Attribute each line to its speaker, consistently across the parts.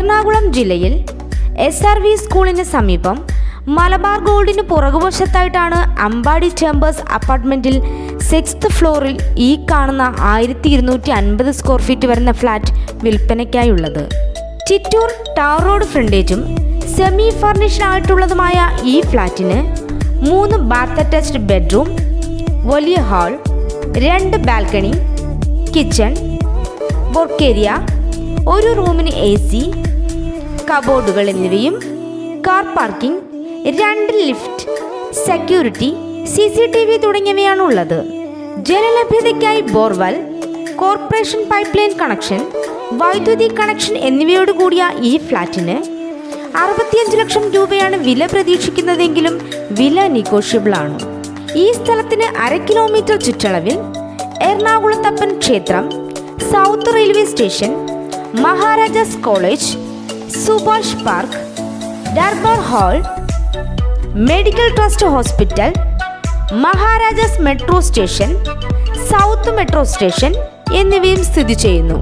Speaker 1: എറണാകുളം ജില്ലയിൽ SRV സ്കൂളിന് സമീപം മലബാർ ഗോൾഡിന് പുറകുവശത്തായിട്ടാണ് അമ്പാടി ചേംബേഴ്സ് അപ്പാർട്ട്മെന്റിൽ 6th ഫ്ലോറിൽ ഈ കാണുന്ന 1250 സ്ക്വയർ ഫീറ്റ് വരുന്ന ഫ്ലാറ്റ് വിൽപ്പനയ്ക്കായുള്ളത്. ചിറ്റൂർ ടാർ റോഡ് ഫ്രണ്ടേജും സെമി ഫർണിഷ്ഡ് ആയിട്ടുള്ളതുമായ ഈ ഫ്ലാറ്റിന് 3 ബാത്ത് അറ്റാച്ച്ഡ് ബെഡ്റൂം, വലിയ hall, 2 balcony, kitchen, work area, ഒരു റൂമിന് AC, കബോർഡുകൾ എന്നിവയും car parking, 2 lift, security, CCTV തുടങ്ങിയവയാണ് ഉള്ളത്. ജലലഭ്യതയ്ക്കായി borewell, corporation pipe line connection, വൈദ്യുതി കണക്ഷൻ എന്നിവയോട് കൂടിയ ഈ ഫ്ലാറ്റിന് 65 ലക്ഷം രൂപയാണ് വില പ്രതീക്ഷിക്കുന്നതെങ്കിലും വില നെഗോഷ്യബിൾ ആണ്. ഈ സ്ഥലത്തിന് 1/2 കിലോമീറ്റർ ചുറ്റളവിൽ എറണാകുളത്തപ്പൻ ക്ഷേത്രം, south railway station, Maharajas college, Subhash park, Darbar hall, medical trust hospital, Maharajas metro station, south metro station എന്നിവയും സ്ഥിതി ചെയ്യുന്നു.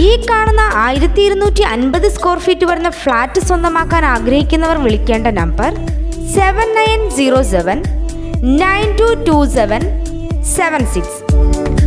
Speaker 1: ഈ കാണുന്ന 1250 സ്ക്വയർ ഫീറ്റ് വരുന്ന ഫ്ലാറ്റ് സ്വന്തമാക്കാൻ ആഗ്രഹിക്കുന്നവർ വിളിക്കേണ്ട നമ്പർ 7907 922776.